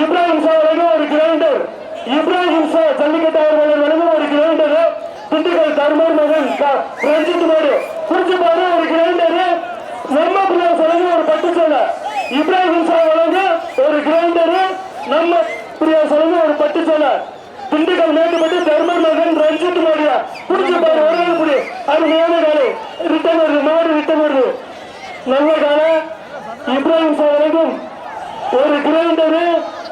இப்ராஹிம் ஷா வழங்கும் ஒரு கிரைண்டர், இப்ராஹிம் ஷா ஜல்லிக்கட்டு அவர்கள் வழங்கும் ஒரு கிரைண்டர், திண்டுக்கல் தர்மர் மகன் ரஞ்சித் மாடு குறிச்சு பாரு ஒரு கிரைண்டர், நம்ம பிள்ளையார் வழங்கும் ஒரு பட்டுச்சோலை, இப்ராஹிம் ஷா வழங்க ஒரு கிரைண்டர், நம்ம பிள்ளையார் வழங்கும் ஒரு பட்டுச்சோலை, திண்டுக்கல் மேட்டுப்பட்டு தர்மர் மகன் ரஞ்சித் மாடியா குறிச்சு பாரு ஒரு நாள் புடி அருமையான காலை ரிட்டன் வருது, மாடு ரிட்டன் வருது, நல்ல காலை இப்ராஹிம் ஷா வழங்கும் ஒரு கிரைண்டரு,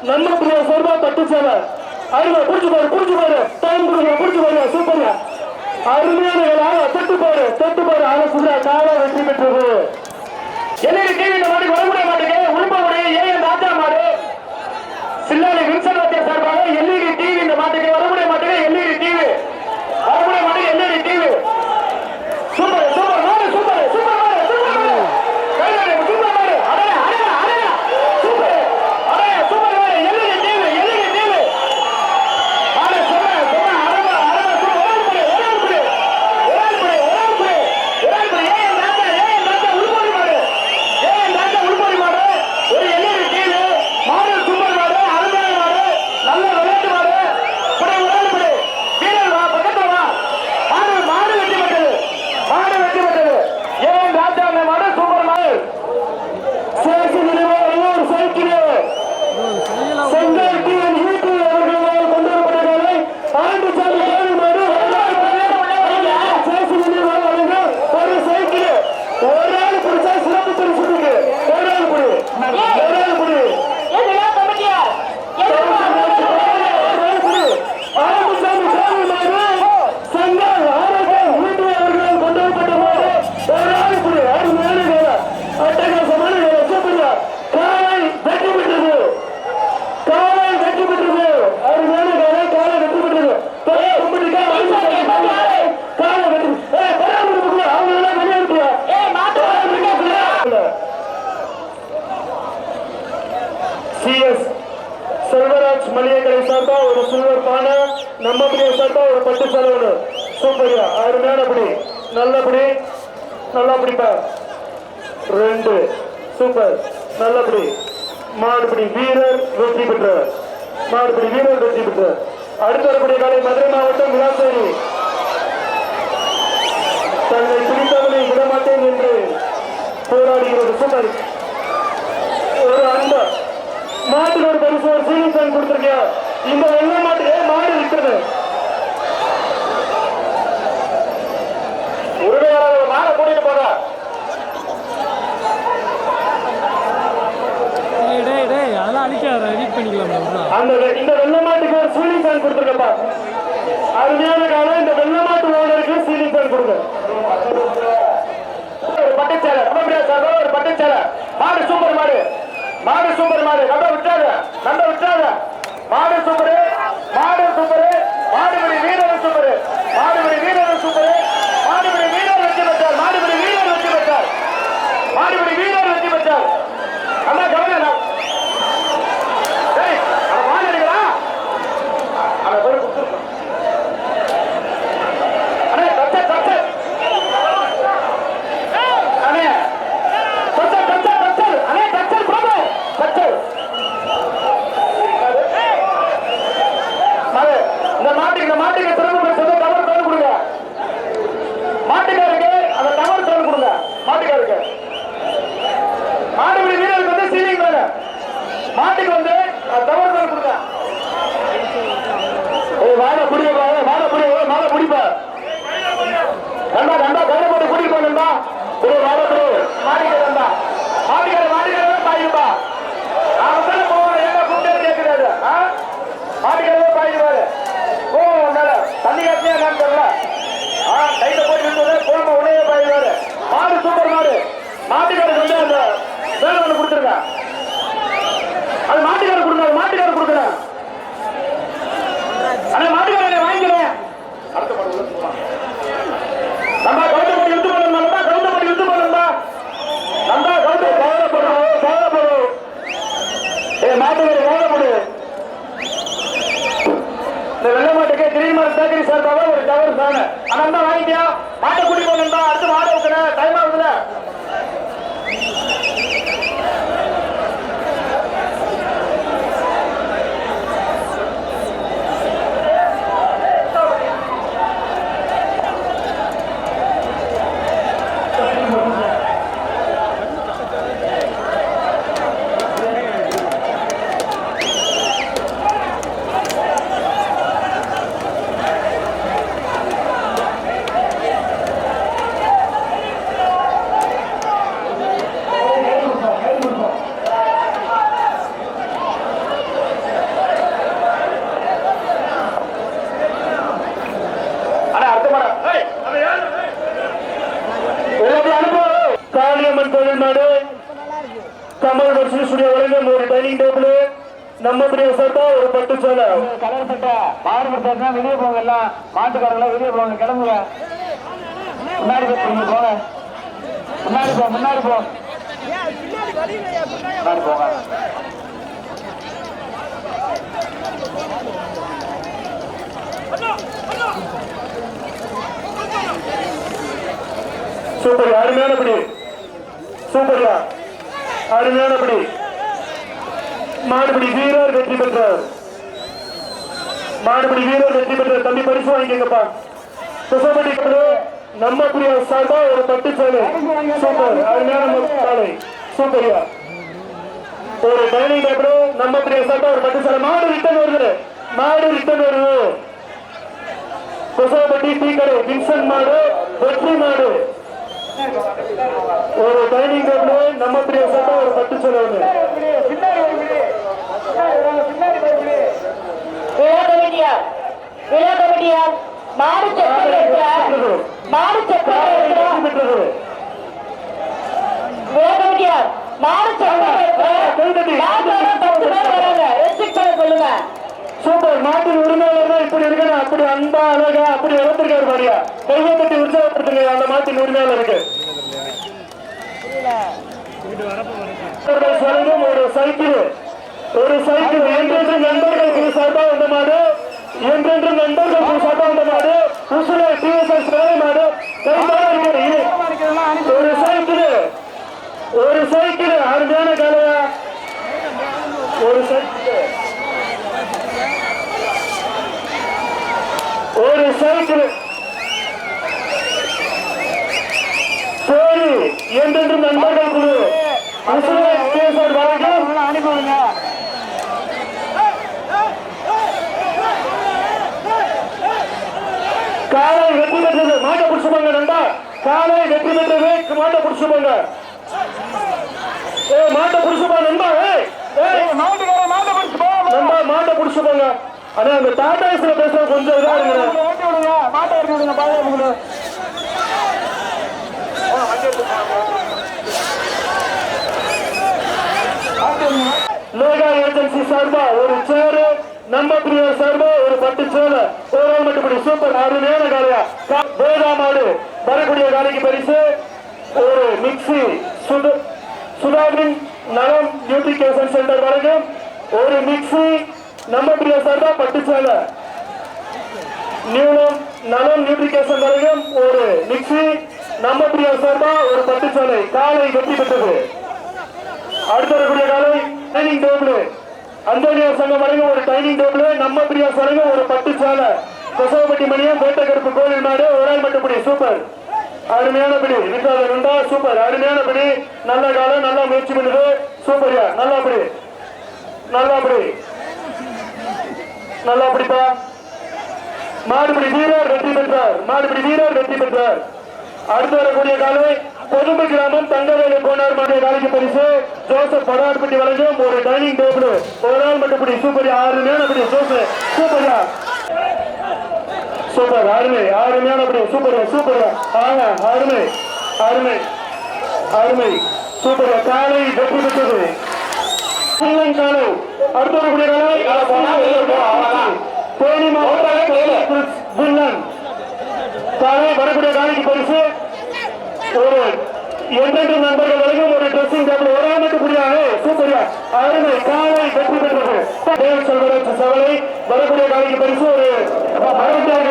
நம்ம பிள்ளையார் சார்பா பட்டுச்சோலை அருமை புடிச்சு பாரு டைம் கொடுங்க புடிச்சு பாருங்க சூப்பர்ங்க அருமையான கால தொட்டு பாரு ஆனா சுதா கால வெற்றி பெற்றது. எல்லையில் டிவி இந்த மாதிரி வடமுறை மாட்டுக்கு உளும்பமுறை ஏஎன் ராஜா மாடு சில்லாளி வின்சன் வாத்தியார் சார்பாக எல்இடி டிவி இந்த மாட்டுக்கு வடமுறை மாட்டுக்கு எல்இடி டிவி வடமுறை மாட்டுக்கு எல்இடி டிவி சூப்பர் சூப்பர் மாடு சூப்பர் சூப்பர் மாடு சூப்பர் மாடு கையாடு சூப்பர் மாடு அடடா அடடா அடடா சூப்பர் அடடா சூப்பர் மாடு எல்இடி டிவி எல்இடி டிவி மாடு சூப்பர் சூப்பர் அடடா அடடா சூப்பர் ஓடுது ஏஎன் ராஜா உள்போடி மாடு ஏஎன் ராஜா உள்போடி மாடு ஒரு எல்இடி டிவி மாடு சூப்பர் மாடு அருமையான மாடு நல்ல விளையாட்டு மாடு புடி ஓடுது வீரர் வா பக்கத்துல வா மாடு வெற்றி பெற்றது ஏஎன் ராஜா மாடு சூப்பர் மாடு சைக்கிள் ஒரு சைக்கிள் செங்கல் டிஎன் ஈட்டு அவர்களால் கொண்டு வரப்பட்டவர்களை ஆண்டுசாமி தேவி மாடு ஒரு சைக்கிள் ஒரு ஆள் பிடிச்சா சிறப்பு பரிசுக்கு ஒரு ஆள் புடி ஆண்டுசாமி தேவி மாடு செங்கல் ஆரோக்கியம் ஈட்டு அவர்களால் கொண்டு வரப்பட்ட மாடு ஒரு ஆள் புடி அருமையான வேலை அட்டகாசமான வேலை சூப்பர்யா காலை வெற்றி பெற்றது அருமையான காலை காலை வெற்றி பெற்றது காலை வெற்றி அவங்களெல்லாம் வெளியேற்றியா சிஎஸ் செல்வராஜ் மளிகை சார்பா ஒரு சில்வர் பானை நம்ம சார்பா ஒரு பட்டு செலவு சூப்பர்யா அருமையான படி நல்லபடி நல்லா பிடிப்பா ரெண்டு சூப்பர் நல்லபடி மாடுபிடி வீரர் வெற்றி பெற்றார் அடுத்த வரக்கூடிய காலை மதுரை மாவட்டம் விளாசேரி தன்னை பிடித்தவனை விடமாட்டேன் என்று போராடுகிறது சூப்பர் ஒரு அன்ப மாட்டுக்கு ஒரு பரிசு ஒரு சீனிசன் கொடுத்திருக்கியா இந்த வெள்ள மாட்டுக்கு மாடு இருக்கிறது உரிமையாளர் மாடை கூட்டிட்டு போக இந்த வெள்ள மாட்டுக்கு ஒரு சீலிங் ஃபேன் கொடுத்துருக்கப்பா அருமையான காலம் இந்த வெள்ள மாட்டு ஓனருக்கு சீலிங் ஃபேன் கொடுங்க ஒரு பட்டுச்சேலை ஒரு பட்டுச்சேலை மாடு சூப்பர் மாடு நம்ப விட்டாத மாடு சூப்பர் மாடுபடி வீரர் சூப்பர் மாடுபடி வீரர் வெற்றி பெற்றார் அண்ணா கவனம் இந்த மாட்டுக்கு திறமை பேசுறது டவர் தோல் கொடுங்க மாட்டுக்காருக்கு அந்த டவர் தோல் கொடுங்க மாட்டுக்காருக்கு மாடுபிடி வீரருக்கு வந்து சீலிங் வேலை மாட்டுக்கு வந்து டவர் தோல் கொடுங்க வாழை பிடிப்பா நண்பா கையில போட்டு கூட்டிட்டு போனா வாழை பிடி மாட்டுக்காரா பாயுப்பா நான் போவேன் ஏன்னா கூப்பிட்டே கேட்கிறாரு மாட்டுக்காரவே பாயிடுவாரு தண்ணி காட்டியா நான் தெரியல கையில போட்டு போன உடனே பாயிடுவாரு மாடு சூப்பர் மாட்டுக்காரருக்கு வந்து அந்த வேலை ஒண்ணு கொடுத்துருங்க அது மாட்டுக்காரர் கொடுக்குறேன் ஆனா மாட்டுக்காரர் வாங்கிக்கிறேன் அடுத்த மாடு நம்ம கவுண்டப்படி இழுத்து போனோம் நம்ம கவுண்டப்படும் மாட்டுக்காரர் கவுண்டப்படு இந்த வெள்ள மாட்டுக்கு கிரீமர் பேக்கரி சார்பாக ஒரு டவர் தானே ஆனா வாங்கிட்டியா மாட்டை கூட்டி போகணும்பா அடுத்து மாடை வைக்கிறேன் டைம் ஆகுதுல கமல் வருஷம் ஸ்டுடியோ வரைக்கும் ஒரு டைனிங் டேபிள் நம்ம பிரியா சட்டா ஒரு பட்டு சேலை கலர் சட்டை பாடுபட்டா வெளியே போங்க எல்லாம் மாட்டுக்காரங்களா வெளியே போங்க கிளம்புங்க முன்னாடி போங்க முன்னாடி போ போங்க சூப்பர் அருமையானபடி சூப்பர்யா அருமையானபடி மாடுபடி வீரர் வெற்றி பெற்றார் தம்பி பரிசு வாங்கிக்கப்பா குசபடி நம்ம பிரியா சார்பா ஒரு பட்டு சேலை சூப்பர் அருமையான சாலை சூப்பர்யா ஒரு டைனிங் டேபிள் நம்ம பிரியா சார்பா ஒரு பட்டு சேலை மாடு ரிட்டன் வருது குசபட்டி டீ கடை வின்சன் மாடு வெற்றி மாடு ஒரு டைனிங் டேபிள் நம்ம பிரியா சார்பா ஒரு பட்டு சேலை மாடு சூப்பர் மாட்டின் உரிமையாளர் இப்படி இருக்கணும் அப்படி அன்பா அழகா அப்படி வளர்த்திருக்காரு பாரியா கைவப்பட்டி உற்சாகப்படுத்துங்க அந்த மாட்டின் உரிமையாளருக்கு ஒரு சைக்கிள் என்றென்றும் நண்பர்களுக்கு சார்பா வந்த மாடு என்றென்றும் நண்பர்களுக்கு சார்பா வந்த மாடு உசுல டிஎஸ்எஸ் வேலை மாடு ஒரு சைக்கிள் அருமையான கலையா ஒரு சைக்கிள் சரி என்றென்றும் நண்பர்கள் குழு உசுல டிஎஸ்எஸ் வழங்கும் அனுப்பிவிடுங்க காலை வெற்றி பெற்றது மாட்டை பிடிச்சுப்பாங்க நண்பா காலை வெற்றி பெற்றது மாட்டை பிடிச்சுப்பாங்க மாட்டை பிடிச்சுப்பா நண்பா நண்பா மாட்டை பிடிச்சுப்பாங்க ஆனா அந்த டாடா ஏஸ்ல பேசுற கொஞ்சம் இதா இருங்க மாட்டை இருக்கு பாதுகாப்பு லோகா ஏஜென்சி சார்பா ஒரு சேரு நம்ம பிரியா சார்பா ஒரு பட்டு சேலை ஒரு மட்டுப்படி சூப்பர் அருமையான காலையா வேதா மாடு வரக்கூடிய காலைக்கு பரிசு ஒரு மிக்சி சுதாவின் நலம் நியூட்ரிகேஷன் சென்டர் வழங்கும் ஒரு மிக்சி நம்ம பிரியா சார்பா பட்டு சேலை நியூலம் நலம் நியூட்ரிகேஷன் வழங்கும் ஒரு மிக்சி நம்ம பிரியா சார்பா ஒரு பட்டு சேலை காலை வெற்றி பெற்றது அடுத்த வரக்கூடிய காலை டைனிங் டேபிள் அந்தோனியார் சங்கம் வழங்கும் ஒரு டைனிங் டேபிள் நம்ம பிரியா வழங்கும் ஒரு பட்டு சேலை கொசவப்பட்டி மணியம் கோட்டக்கருப்பு கோவில் நாடு ஒரு ஆள் மட்டுப்படி சூப்பர் அருமையானபடி விசாதா சூப்பர் அருமையானபடி நல்ல காலம் நல்லா முயற்சி பண்ணுது சூப்பர்யா நல்லா பிடிப்பா மாடுபிடி வீரர் வெற்றி பெற்றார் அடுத்து வரக்கூடிய காலை பொதுமை கிராமம் தங்கவேலு கோனார் மாநில காலைக்கு பரிசு ஜோசப் படார்பட்டி வழங்கும் ஒரு டைனிங் டேபிள் ஒரு நாள் மட்டுப்படி சூப்பர்யா அருமையானபடி ஜோசப் சூப்பர் அருமையானபடி சூப்பர்யா அருமை சூப்பர்யா காலை வெற்றி பெற்றது காலை அடுத்த வரக்கூடிய காலை தேனி மாவட்டம் காலை வரக்கூடிய காலைக்கு பரிசு ஒரு இரண்டு நண்பர்கள் வரைக்கும் ஒரு ட்ரெஸ்ஸிங் டேபிள் ஒரு ஆண்டு புரியாது சூப்பர்யா அருமை காலை வெற்றி பெற்றது செல்வராஜ் சவலை வரக்கூடிய காலைக்கு பரிசு ஒரு ஆரோக்கியம்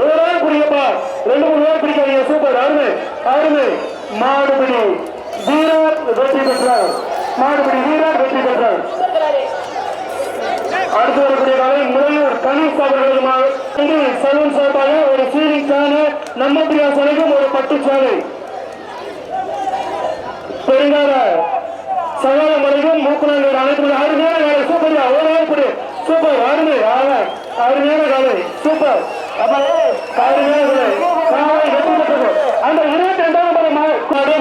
ஒரு ஆள் புரியப்பா 2-3 பேர் பிடிக்காதீங்க சூப்பர் அருமை மாடுபிடி வீரர் வெற்றி பெற்றார் அடுத்து வரக்கூடிய காலை முறையூர் கணேஷ் அவர்களுக்கு சலூன் சார்பாக ஒரு சீலிங் ஃபேனு நம்ம பிரியா சலைக்கும் ஒரு பட்டு சேலை பெருங்கார சவால மலைக்கும் மூக்குநாள் அனைத்து அருமையான காலை சூப்பர்யா ஒரு ஆள் சூப்பர் அருமையான காலை சூப்பர் அருமையான காலை வெற்றி பெற்றது அந்த 22ஆம்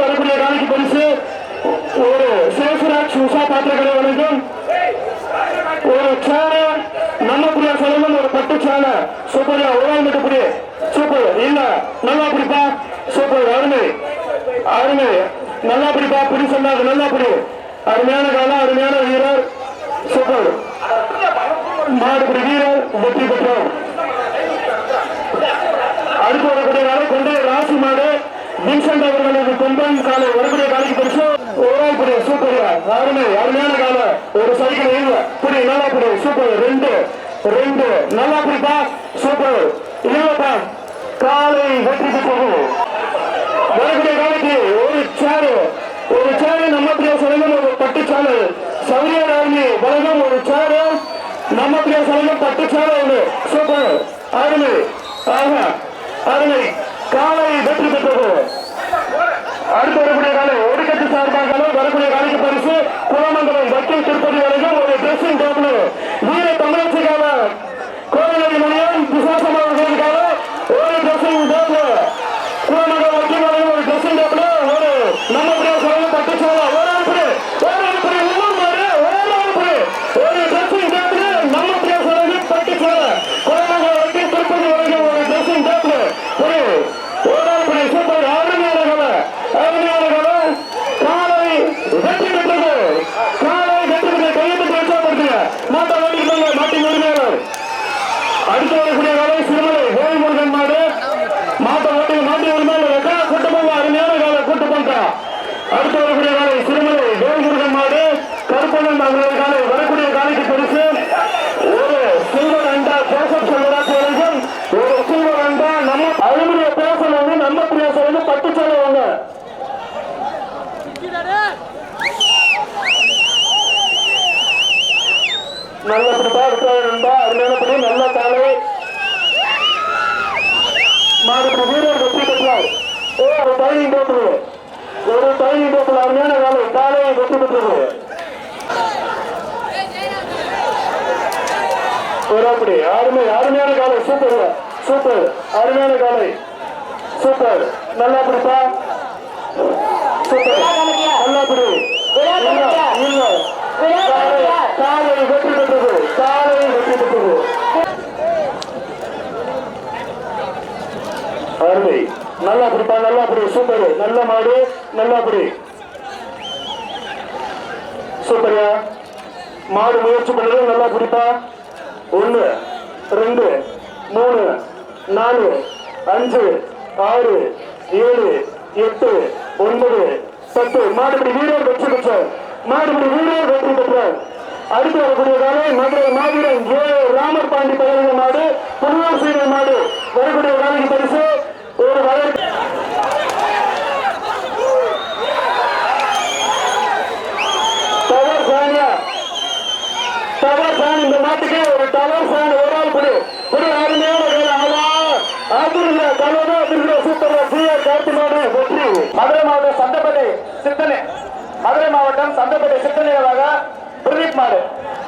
வரக்கூடிய காலைக்கு பரிசு ஒரு சேசுராஜ் உஷா பாத்திரங்களை வழங்கும் ஒரு சேலை நம்ம பிரியா சலைக்கும் ஒரு பட்டு சேலை சூப்பர்யா ஒரு ஆள் மட்டும் புரிய சூப்பர் இல்ல நல்லா பிடிப்பா சூப்பர் அருமை நல்லா பிடிப்பா, பிடி சொன்னாங்க, நல்லா பிடி. அருமையான காலம், அருமையான வீரர், சூப்பர். மாடுபிடி வீரர் வெற்றி பெற்றோர். அடுத்து வரக்கூடிய காலை கொண்டு ராசி மாடு வின்சென்ட் அவர்களது கொம்பன் காலை வரக்கூடிய காலைக்கு பரிசு ஓரால் புடி. சூப்பர், அருமை, அருமையான காலை. ஒரு சைக்கிள் இல்ல புடி, நல்லா புடி, சூப்பர். ரெண்டு ரெண்டு நல்லா பிடிப்பா, சூப்பர். இல்லப்பா, காலை வெற்றி பெற்றது. வரக்கூடிய காலைக்கு ஒரு சேரு நம்ம பிரியா சலங்கம், ஒரு பட்டு சேரு சௌரியர் ஆர்மி வழங்கும் ஒரு சேரு நம்ம பிரியா சலங்கம் பட்டு சேரு ஒன்று. சூப்பர், அருமை, ஆஹா, அருமை. காலை வெற்றி பெற்றது. அடுத்து வரக்கூடிய காலை ஒடுக்கத்து சார்பாக வரக்கூடிய காலைக்கு பரிசு குலமங்கலம் வக்கீல் திருப்பதி வழங்கும் ஒரு ட்ரெஸ்ஸிங் டேபிள். வீர தமிழச்சிக்காக கோவிலடி மணியம் விசுவாசம் அவர்களுக்காக ஒரு ட்ரெஸ்ஸிங் டேபிள். குலமங்கலம் வக்கீல் வழங்கும் ஒரு ட்ரெஸ்ஸிங் டேபிள். ஒரு நம்ம சொல்ல பட்டு சொல்ல ஒரு ட்ரெஸ்ஸிங் டேபிள். நம்ம சொல்ல பட்டு சொல்ல குலமங்கலம் வக்கீல் திருப்பதி வழங்கும் ஒரு ட்ரெஸ்ஸிங் டேபிள். சூப்பர், அருமையான கலை, அருமையான கலை. காலை வெற்றி பெற்றது. காலை வெற்றி பெற்ற கையெழுத்து உற்சாகப்படுத்துங்க. மாட்டை ஓட்டிக்கிட்டாங்க மாட்டின் உரிமையாளர். அடுத்து வரக்கூடிய காலை சிறுமலை வேல்முருகன் மாடு. மாட்டை ஓட்டி மாட்டின் உரிமையாளர் கூட்டு போங்க. அருமையான காலை கூட்டு போங்க. அடுத்து வரக்கூடிய காலை சிறுமலை வேல்முருகன் மாடு கருப்பண்ணன் அவர்கள் காலை வரக்கூடிய காலைக்கு பரிசு ஒரு சில்வர் அண்டா ஜோசப் செல்வராஜ் வழங்கும் ஒரு சில்வர் அண்டா. நம்ம அலுமினிய பேசல் வந்து நம்ம பேசல் வந்து பட்டு சேலை வாங்க. நல்ல பிடிப்பா இருக்கா, அருமையான பிடி, நல்ல காலை. மாடு வீரர் வெற்றி பெற்றார். ஒரு டைனிங் டேபிள், ஒரு டைனிங் டேபிள், அருமையான காலை. காலை வெற்றி பெற்றது. ஒரு அப்படி அருமை, அருமையான காலை. சூப்பர், சூப்பர், அருமையான காலை. சூப்பர், நல்லா பிடிப்பா, சூப்பர், நல்லா பிடி. காலை வெற்றி பெற்றது. காலை வெற்றி பெற்றது. அருமை, நல்லா பிடிப்பா, நல்லா பிடி. சூப்பர், நல்ல மாடு, நல்லா பிடி. சூப்பரியா, மாடு முயற்சி பண்ணது, நல்லா பிடிப்பா. 1 2 3 4 5 6 7 8 9 10. மாடுபிடி வீரர் வெற்றி பெற்றார். மாடுபிடி வீரர் வெற்றி பெற்றார். அடுத்து வரக்கூடிய காலை மதுரை மாவீரன் ஏ ராமர் பாண்டி பயிரின மாடு புதுவார் சீரை மாடு வரக்கூடிய காலைக்கு பரிசு ஒரு வளர்ச்சி. டவர் ஃபேன் இந்த நாட்டுக்கு ஒரு டவர் ஃபேன் ஒரு ஆள் கொடு. ஒரு அருமையான மதுரை மாவட்டம் சந்தப்பேட்டை சித்தனை, மதுரை மாவட்டம் சந்தப்பேட்டை சித்தனையாக பிரதீப் மாடு,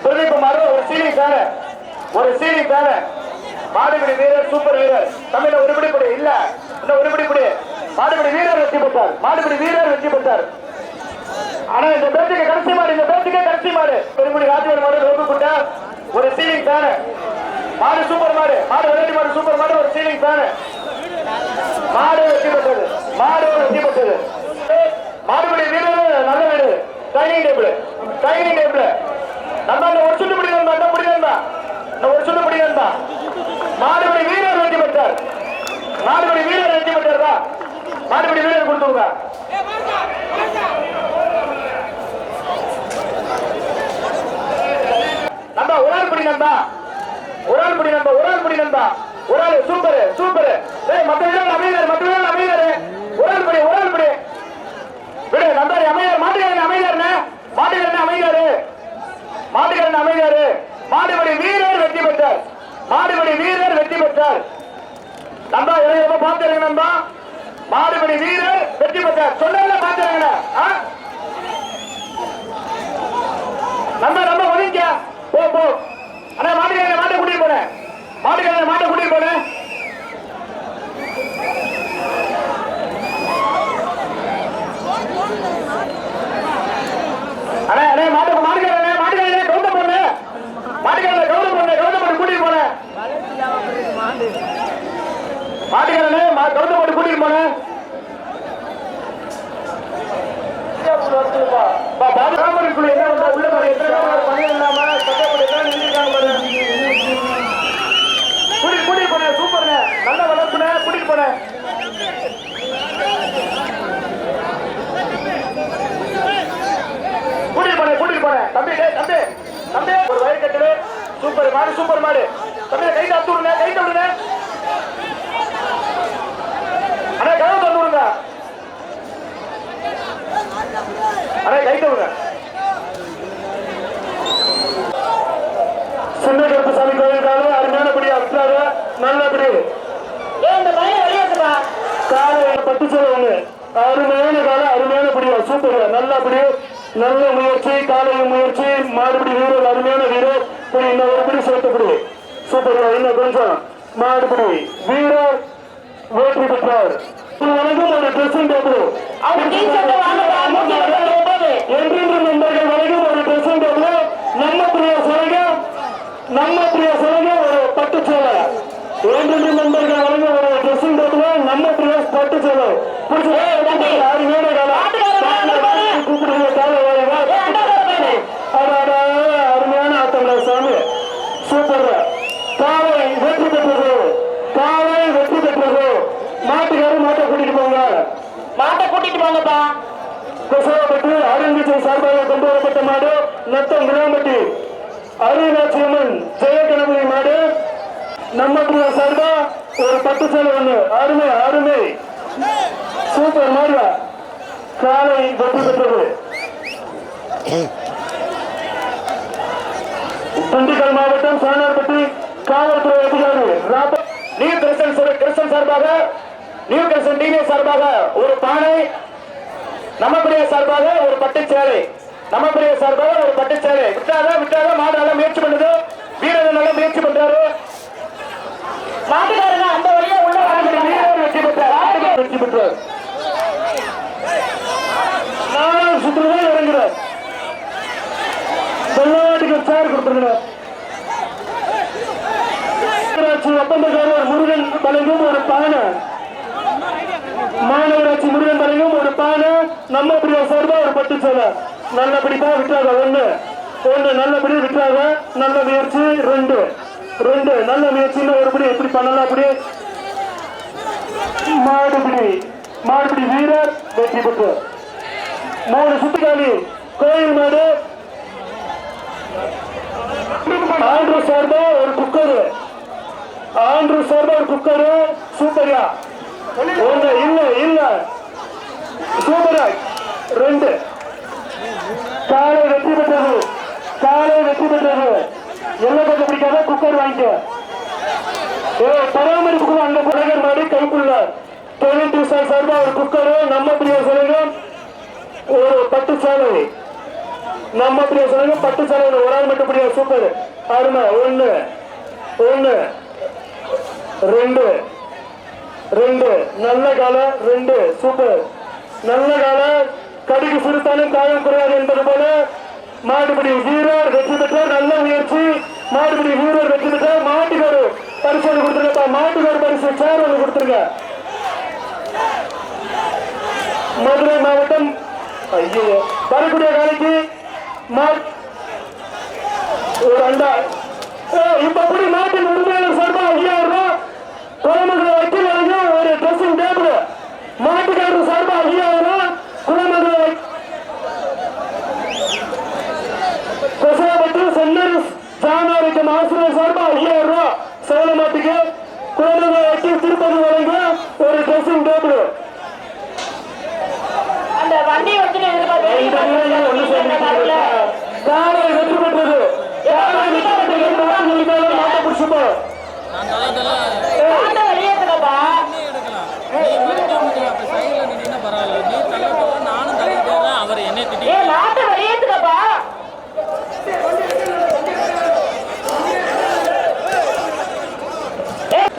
பிரதீப் மாடு ஒரு சீலிங் ஃபேன், ஒரு சீலிங் ஃபேன். மாடுபிடி வீரர் சூப்பர் வீரர். தமிழ உருப்படிப்படி இல்ல, இந்த உருப்படிப்படி மாடுபிடி வீரர் வெற்றி பெற்றார். மாடுபிடி வீரர் வெற்றி பெற்றார். ஆனா இந்த பேச்சுக்கு கடைசி மாடு, இந்த பேச்சுக்கு கடைசி மாடு பெருங்குடி ராஜ்வர் மாடு ரோகுக்குட்ட ஒரு சீலிங் ஃபேன். மாடு சூப்பர் மாடு, மாடு வெரைட்டி மாடு சூப்பர் மாடு ஒரு சீலிங் ஃபேன். மாடு வெற்றி பெற்றது. மாடு வெற்றி பெற்றது. மாடுபிடி வீரர் நல்ல வீடு. Dining table, dining table. நம்ம அந்த ஒரு சுட்டு பிடி நண்பா, இந்த பிடி நண்பா, இந்த ஒரு சுட்டு பிடி நண்பா. மாடுபிடி வீரர் வெற்றி பெற்றார். மாடுபிடி வீரர் வெற்றி பெற்றாரா? மாடுபிடி வீரர் கொடுத்துருங்க. நண்பா ஒரு ஆள் பிடி நண்பா, ஒரு ஆள் பிடி நண்பா, ஒரு ஆள் பிடி நண்பா, ஒரு ஆள் சூப்பர் சூப்பர். மற்ற வீரர் அமைதியாரு, மற்ற வீரர் அமைதியாரு. ஒரு ஆள் பிடி, ஒரு ஆள் பிடி விடு நண்பர். அமைதியார், மாட்டுக்காரன் அமைதியாருண்ணே, மாட்டுக்காரன் அமைதியாரு, மாட்டுக்காரன் அமைதியாரு. மாடுபிடி வீரர் வெற்றி பெற்றார். மாடுபிடி வீரர் வெற்றி பெற்றார். நண்பா எவ்வளவு பார்த்துருங்க நண்பா. மாடுபிடி வீரர் வெற்றி பெற்றார். சொன்ன பார்த்துருங்க நண்பா. ரொம்ப ஒதுங்க போ போ. அண்ணா மாட்டுக்காரன் மாட்டை கூட்டிட்டு போனேன், மாட்டுக்காரன் மாட்டை கூட்டிட்டு போனேன். அண்ணா அண்ணே மாட்டுக்காரன் மாட்டுக்காரன் கவுண்ட போன, மாட்டுக்காரன் கவுண்ட போன, கவுண்ட போட்டு கூட்டிட்டு போனேன். மாட்டுக்காரனே கவுண்ட போட்டு கூட்டிட்டு போனேன். சூப்பர் மாடு சூப்பர் மாடு தம்பி கை தட்டு விடுங்க கை தட்டு விடுங்க அண்ணா கதவு தட்டு விடுங்க அண்ணா கை தட்டு விடுங்க சின்ன கருப்பசாமி கோயிலுக்காக அருமையானபடியா விட்டாங்க நல்லபடி இந்த பையன் வெளியேற்றுப்பா. காலை பட்டு சொல்லுவாங்க அருமையான காலை அருமையானபடியா சூப்பர் நல்லபடி நல்ல முயற்சி காலையும் முயற்சி மாடுபடி வீரர் அருமையான வீரர் இப்படி இன்னும் ஒருபடி சேர்த்தபடி சூப்பர் இன்னும் கொஞ்சம் மாடுபடி வீரர் வெற்றி பெற்றார் வழங்கும் ஒரு ட்ரெஸ்ஸிங் டேபிள் அவங்க டீச்சர்ட்ட வாங்கப்பா, மூஞ்சி வரைக்கும் போகுது. என்றென்று நண்பர்கள் வழங்கும் ஒரு ட்ரெஸ்ஸிங் டேபிள் நம்ம பிரியா சொல்லுங்க ஒரு பட்டு சேலை என்றென்று நண்பர்கள் வழங்கும் ஒரு ட்ரெஸ்ஸிங் டேபிள் நம்ம பிரியா பட்டு சேலை அருமையான கூப்பிடுங்க காலை அருமையான ஆட்டங்கள சாமி சூப்பர் காலை வெற்றி பெற்றது மாட்டுக்காரு மாட்டை கூட்டிட்டு போங்க மாட்டை கூட்டிட்டு போங்கப்பா. கொசவப்பட்டு அருங்கிச்சை சார்பாக கொண்டு வரப்பட்ட மாடு நத்தம் குலாம்பட்டி அருணாட்சியம்மன் ஜெயகணபதி மாடு நம்ம சார்பா ஒரு பட்டு சேலை ஒண்ணு அருமை சூப்பர் மாடு காலை வெற்றி பெற்றது திண்டுக்கல் மாவட்டம் சாணார்பட்டி காவல்துறை அதிகாரி நியூ கிறிஸ்டன் சார்பாக நியூ கிறிஸ்டன் டிவி சார்பாக ஒரு பானை நம்ம பிரியா சார்பாக ஒரு பட்டு சேலை நம்ம பிரியா சார்பாக ஒரு பட்டு சேலை விட்டாத மாடு நல்லா முயற்சி பண்ணுது வீரர் நல்லா முயற்சி பண்றாரு மாட்டுக்காரங்க அந்த வழியா உள்ள வெற்றி பெற்றார் நானும் சுற்றுதான் இறங்குறேன் வெள்ளாட்டுக்கு சேர் கொடுத்துருங்க ஒப்பந்தக்காரர் முருகன் வழங்கும் ஒரு பானை மாநகராட்சி முருகன் வழங்கும் ஒரு பானை நம்ம பிரியா சார்பா ஒரு பட்டு சேலை நல்லபடிப்பா விட்டாங்க ஒண்ணு நல்லபடி விட்டாங்க நல்ல முயற்சி ரெண்டு நல்ல முயற்சின்னு ஒருபடி எப்படி பண்ணலாம் அப்படி மாடுபிடி வீரர் வெற்றி பெற்று 3 சுத்துக்காலி கோயில் மாடு ஆண்ட்ரூ சார்பா ஒரு குக்கரு சூப்பரா இல்ல சூப்பரா 2 காலை வெற்றி பெற்றது எல்லாம் கொஞ்சம் பிடிக்காத குக்கர் வாங்கிக்க பராமரிப்புக்குள்ள அந்த புலகர் மாடி கைக்குள்ள தொழில் டூசார் சார்பா ஒரு குக்கரு நம்ம பிரியா சொல்லுங்க ஒரு பட்டு சேலை நம்ம பிரியா சொல்லுங்க பட்டு சேலை ஒரு ஆள் மட்டும் பிரியா சூப்பர் அருமை 1 2 நல்ல கால 2 சூப்பர் நல்ல கால கடிக்கு சிறுத்தாலும் காயம் குறையாது என்பது போல மாடுபிடி வீரர் வெற்றி பெற்றார் நல்ல முயற்சி மாடுபிடி வீரர் வெற்றி பெற்றார் மாட்டுக்காரு பரிசு ஒன்று கொடுத்துருங்கப்பா மாட்டுக்காரு பரிசு சேர் ஒன்று கொடுத்துருங்க மதுரை மாவட்டம் ஐயோ வரக்கூடிய காலைக்கு ஒரு அண்டா இப்படி மாட்டின் உரிமையாளர் சார்பா 5000 ரூபாய் குளமங்கல வக்கீல் வழங்க ஒரு ட்ரெஸ்ஸிங் டேபிள் மாட்டுக்காரர் சார்பா 5000 ரூபாய் குளமங்கல கொசவப்பட்டு சென்னர் ஜானாரிக்கம் ஆசிரியர் சார்பா 5000 ரூபாய் சோழ மாட்டுக்கு குளமங்கல வக்கீல் திருப்பதி வழங்க ஒரு ட்ரெஸ்ஸிங் டேபிள் அந்த வண்டி வச்சு காலை வெற்றி பெற்றது மாட்ட பிடிச்சுப்போ வெளியேற்றுப்பா. மாட்டை வெளியேற்றுப்பா.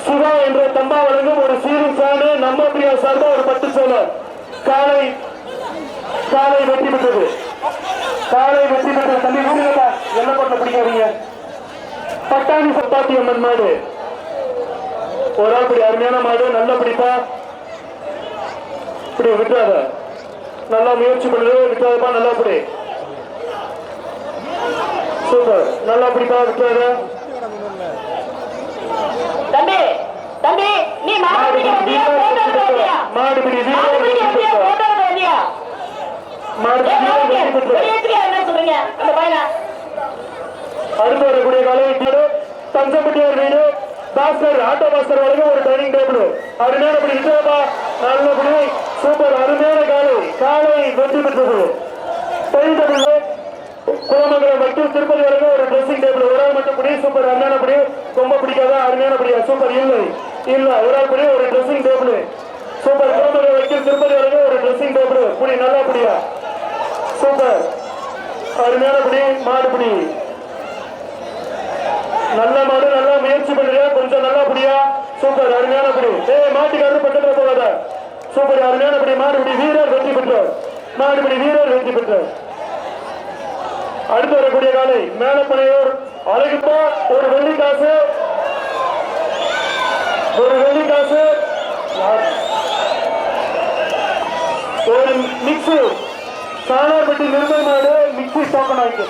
சிவா என்ற தம்பா வழங்கும் ஒரு சீரும் சாணு நம்ம பிரியா சார்பா ஒரு பட்டு சேலை காலை வெற்றி பெற்றது தம்பி வீடுங்களா என்ன பண்ண பிடிக்காதீங்க பட்டாணி சப்பாத்தி அம்மன் மாடு ஒரு ஆள் இப்படி அருமையான மாடு நல்லா பிடிப்பா இப்படி விட்டுறாத நல்லா முயற்சி பண்ணுது விட்டுறாதப்பா நல்லா பிடி சூப்பர் நல்லா பிடிப்பா விட்டுறாத தம்பி நீ மாடுபிடி வந்தியா மாடுபிடி என்ன சொல்றீங்க அந்த பையனா அடுத்து வரக்கூடிய காலை தஞ்சம்பட்டியார் வீடு பாஸ்கர் ஆட்டோ பாஸ்கர் வரைக்கும் ஒரு டைனிங் டேபிள் அருமையான படி விஜயபா நல்லபடி சூப்பர் அருமையான காலை வெற்றி பெற்றது டைனிங் டேபிள் குளமங்கலம் வக்கீல் திருப்பதி வரைக்கும் ஒரு ட்ரெஸ்ஸிங் டேபிள் ஒரு ஆள் மட்டும் படி சூப்பர் அருமையான படி ரொம்ப பிடிக்காத அருமையான படியா சூப்பர் இல்ல ஒரு ஆள் படி ஒரு ட்ரெஸ்ஸிங் டேபிள் சூப்பர் குளமங்கலம் வக்கீல் திருப்பதி வரைக்கும் ஒரு ட்ரெஸ்ஸிங் டேபிள் புடி நல்லா புடியா சூப்பர் அருமையான படி மாடு புடி நல்ல மாடு நல்லா முயற்சி பண்றியா கொஞ்சம் நல்லா புடியா சூப்பர் அருமையான படி மாட்டுக்காரரு பக்கத்துல போகாத சூப்பர் அருமையான படி மாடுபடி வீரர் வெற்றி பெற்றார் மாடுபடி வீரர் வெற்றி பெற்றார் அடுத்து வரக்கூடிய காலை மேலப்பனையூர் அழகுப்பா ஒரு வெள்ளிக்காசு ஒரு மிக்ஸு சாணார்பட்டி நிர்மல் மாடு மிக்ஸி டோக்கன் ஆயிடுச்சு